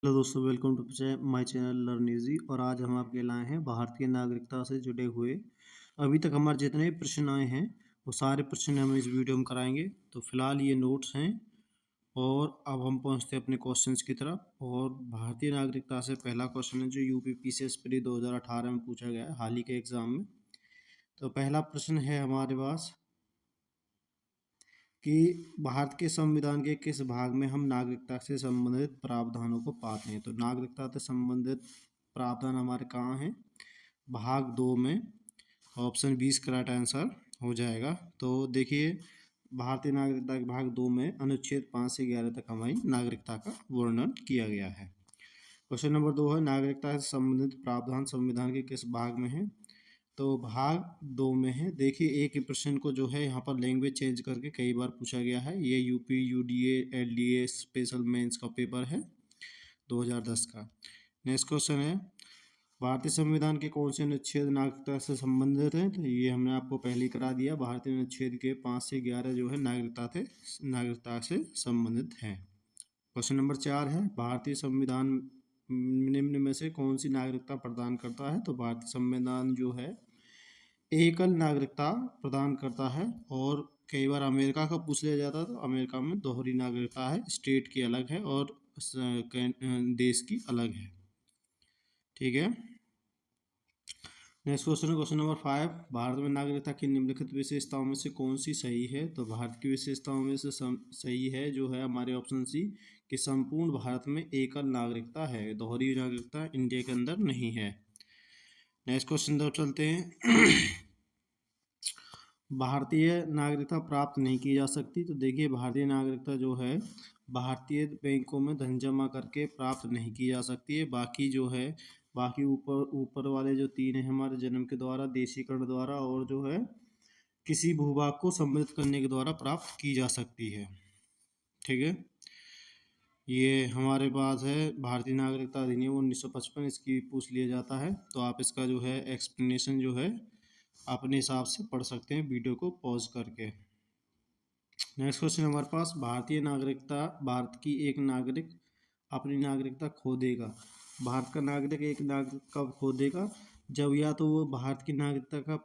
Hello दोस्तों, welcome to my channel Learn Easy. और आज हम आपके लाए हैं भारतीय नागरिकता से जुड़े हुए अभी तक हमारे जितने भी प्रश्न आए हैं वो सारे प्रश्न हम इस वीडियो में कराएंगे। तो फिलहाल ये नोट्स हैं और अब हम पहुंचते हैं अपने क्वेश्चंस की तरफ। और भारतीय नागरिकता से पहला क्वेश्चन है जो यूपी पीसीएस प्री 2018 में पूछा गया है हाल ही के एग्जाम में। तो पहला प्रश्न है हमारे पास कि भारत के संविधान के किस भाग में हम नागरिकता से संबंधित प्रावधानों को पाते हैं। तो नागरिकता से संबंधित प्रावधान हमारे कहाँ हैं? भाग 2 में। ऑप्शन 20 करेक्ट आंसर हो जाएगा। तो देखिए, भारतीय नागरिकता के भाग 2 में अनुच्छेद 5 से 11 तक हमारी नागरिकता का वर्णन किया गया है। क्वेश्चन नंबर 2 है नागरिकता से संबंधित प्रावधान संविधान के किस भाग में है? तो भाग 2 में है। देखिए, एक ही प्रश्न को जो है यहाँ पर लैंग्वेज चेंज करके कई बार पूछा गया है। ये UP UDA LDA special mains का पेपर है 2010 का। नेक्स्ट क्वेश्चन है भारतीय संविधान के कौन से अनुच्छेद नागरिकता से संबंधित हैं? तो ये हमने आपको पहले ही करा दिया। भारतीय अनुच्छेद के 5 से 11 जो है नागरिकता से संबंधित हैं। क्वेश्चन नंबर 4 है भारतीय संविधान निम्न में से कौन सी नागरिकता प्रदान करता है? तो भारतीय संविधान जो है एकल नागरिकता प्रदान करता है। और कई बार अमेरिका का पूछ लिया जाता है तो अमेरिका में दोहरी नागरिकता है, स्टेट की अलग है और देश की अलग है। ठीक है। नेक्स्ट क्वेश्चन है क्वेश्चन नंबर 5 भारत में नागरिकता की निम्नलिखित विशेषताओं में से कौन सी सही है? तो भारत की विशेषताओं में से सही है जो है हमारे ऑप्शन सी कि संपूर्ण भारत में एकल नागरिकता है, दोहरी नागरिकता इंडिया के अंदर नहीं है। नेक्स्ट क्वेश्चन तरफ चलते हैं। भारतीय नागरिकता प्राप्त नहीं की जा सकती। तो देखिए, भारतीय नागरिकता जो है भारतीय बैंकों में धन जमा करके प्राप्त नहीं की जा सकती है। बाकी जो है बाकी ऊपर ऊपर वाले जो 3 हैं हमारे जन्म के द्वारा, देशीकरण द्वारा और जो है किसी भूभाग को सम्मिलित करने के द्वारा प्राप्त की जा सकती है। ठीक है। ये हमारे पास है भारतीय नागरिकता अधिनियम 1955, इसकी पूछ लिया जाता है। तो आप इसका जो है एक्सप्लेनेशन जो है अपने हिसाब से पढ़ सकते हैं वीडियो को पॉज करके। नेक्स्ट क्वेश्चन हमारे पास भारतीय नागरिकता भारत की एक नागरिक अपनी नागरिकता खो देगा। भारत का नागरिक एक नागरिक कब खो देगा? जब या तो वो भारत की नागरिकता का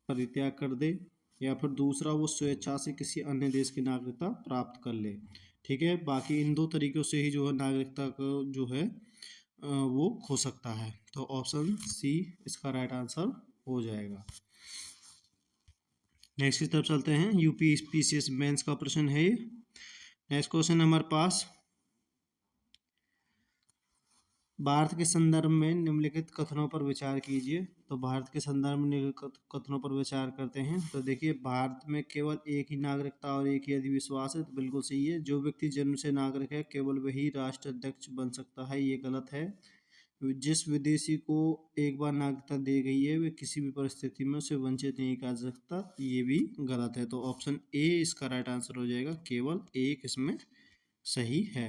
परित्याग कर दे या फिर दूसरा वो स्वेच्छा से किसी अन्य देश की नागरिकता प्राप्त कर ले। ठीक है। बाकी इन दो तरीकों से ही जो है नागरिकता को जो है वो खो सकता है। तो ऑप्शन सी इसका राइट आंसर हो जाएगा। नेक्स्ट की तरफ चलते हैं। यूपी पीसीएस मेंस का प्रश्न है ये। नेक्स्ट क्वेश्चन हमारे पास भारत के संदर्भ में निम्नलिखित कथनों पर विचार कीजिए। तो भारत के संदर्भ में निम्नलिखित कथनों पर विचार करते हैं। तो देखिए, भारत में केवल एक ही नागरिकता और एक ही अधिविश्वास है। तो बिल्कुल सही है। जो व्यक्ति जन्म से नागरिक है केवल वही राष्ट्राध्यक्ष बन सकता है, ये गलत है। जिस विदेशी को एक बार नागरिकता दी गई है वे किसी भी परिस्थिति में उसे वंचित नहीं कर सकता, ये भी गलत है। तो ऑप्शन ए इसका राइट आंसर हो जाएगा। केवल एक इसमें सही है।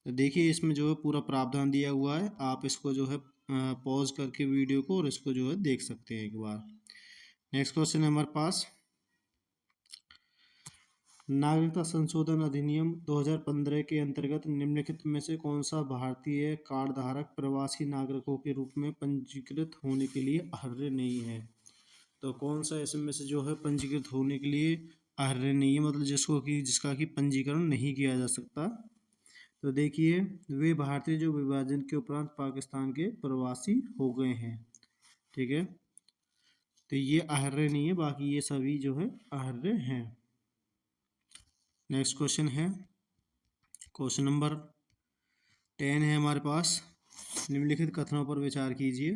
तो देखिए, इसमें जो है पूरा प्रावधान दिया हुआ है। आप इसको जो है पॉज करके वीडियो को और इसको जो है देख सकते हैं एक बार। नेक्स्ट क्वेश्चन है हमारे पास नागरिकता संशोधन अधिनियम 2015 के अंतर्गत निम्नलिखित में से कौन सा भारतीय कार्ड धारक प्रवासी नागरिकों के रूप में पंजीकृत होने के लिए अर्ह नहीं है? तो कौन सा इसमें से जो है पंजीकृत होने के लिए अर्ह नहीं है, मतलब जिसका कि पंजीकरण नहीं किया जा सकता? तो देखिए, वे भारतीय जो विभाजन के उपरांत पाकिस्तान के प्रवासी हो गए हैं। ठीक है। तो ये अर्ह नहीं है, बाकी ये सभी जो है अर्ह हैं। नेक्स्ट क्वेश्चन है क्वेश्चन नंबर 10 है हमारे पास। निम्नलिखित कथनों पर विचार कीजिए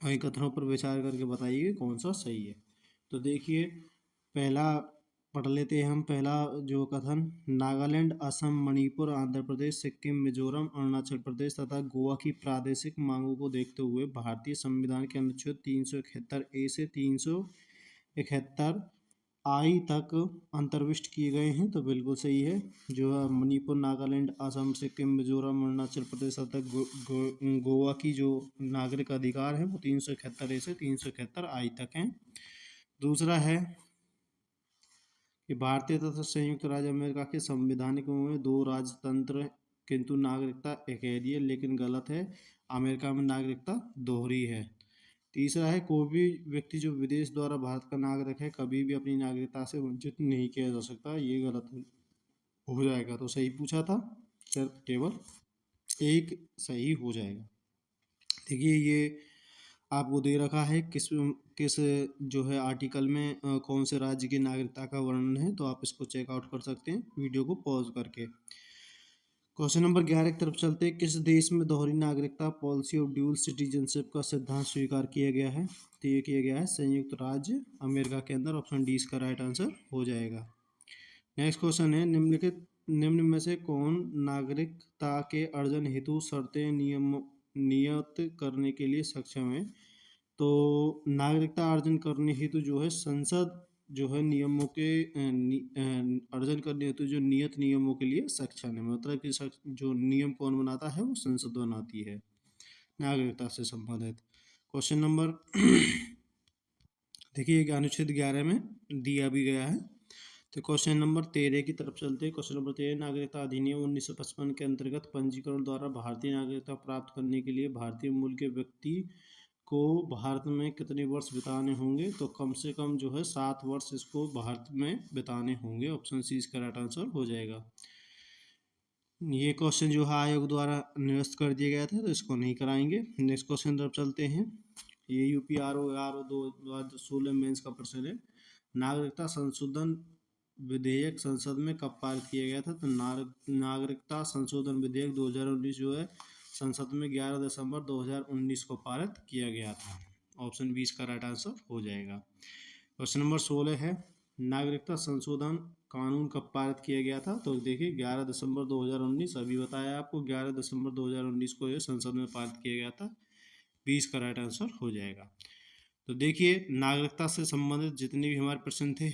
और इन कथनों पर विचार करके बताइए कौन सा सही है। तो देखिए, पहला पढ़ लेते हैं हम। पहला जो कथन, नागालैंड, असम, मणिपुर, आंध्र प्रदेश, सिक्किम, मिजोरम, अरुणाचल प्रदेश तथा गोवा की प्रादेशिक मांगों को देखते हुए भारतीय संविधान के अनुच्छेद 371 ए से 371 आई तक अंतर्विष्ट किए गए हैं। तो बिल्कुल सही है। जो है मणिपुर, नागालैंड, असम, सिक्किम, मिजोरम, अरुणाचल प्रदेश तथा गोवा की जो नागरिक अधिकार है वो 371 ए से 371 आई तक हैं। दूसरा है कि भारतीय तथा संयुक्त राज्य अमेरिका के संविधानिक में दो राजतंत्र किंतु नागरिकता एक ही है, लेकिन गलत है। अमेरिका में नागरिकता दोहरी है। तीसरा है कोई भी व्यक्ति जो विदेश द्वारा भारत का नागरिक है कभी भी अपनी नागरिकता से वंचित नहीं किया जा सकता, ये गलत हो जाएगा। तो सही पूछा था, सिर्फ केवल एक सही हो जाएगा। देखिए ये आपको दे रखा है किस किस जो है आर्टिकल में कौन से राज्य की नागरिकता का वर्णन है, तो आप इसको चेकआउट कर सकते हैं वीडियो को पॉज करके। क्वेश्चन नंबर 11 की तरफ चलते हैं। किस देश में दोहरी नागरिकता पॉलिसी ऑफ ड्यूल सिटीजनशिप का सिद्धांत स्वीकार किया गया है? तो ये किया गया है संयुक्त राज्य अमेरिका के अंदर। ऑप्शन डी इसका राइट आंसर हो जाएगा। नेक्स्ट क्वेश्चन है निम्न में से कौन नागरिकता के अर्जन हेतु शर्तें नियत करने के लिए सक्षम है? तो नागरिकता अर्जन करने हेतु जो है संसद जो है नियमों के अर्जन करने हेतु जो नियत नियमों के लिए सक्षम है, मतलब कि जो नियम कौन बनाता है वो संसद बनाती है नागरिकता से संबंधित। क्वेश्चन नंबर देखिए अनुच्छेद 11 में दिया भी गया है। तो क्वेश्चन नंबर 13 की तरफ चलते हैं। क्वेश्चन नंबर 13 नागरिकता अधिनियम 1955 के अंतर्गत पंजीकरण द्वारा भारतीय नागरिकता प्राप्त करने के लिए भारतीय मूल के व्यक्ति को भारत में कितने वर्ष बिताने होंगे? तो कम से कम जो है 7 वर्ष इसको भारत में बिताने होंगे। ऑप्शन सी इसका राइट आंसर हो जाएगा। ये क्वेश्चन जो है आयोग द्वारा निरस्त कर दिया गया था, तो इसको नहीं कराएंगे। नेक्स्ट क्वेश्चन तरफ चलते हैं। ये UPRO 2016 मेंस का प्रश्न है। नागरिकता संशोधन विधेयक संसद में कब पारित किया गया था? तो नागरिकता संशोधन विधेयक 2019 जो है संसद में 11 दिसंबर 2019 को पारित किया गया था। ऑप्शन 20 का राइट आंसर हो जाएगा। क्वेश्चन नंबर 16 है नागरिकता संशोधन कानून कब पारित किया गया था? तो देखिए 11 दिसंबर 2019, अभी बताया आपको 11 दिसंबर 2019 को यह संसद में पारित किया गया था। 20 का राइट आंसर हो जाएगा। तो देखिए नागरिकता से संबंधित जितने भी हमारे प्रश्न थे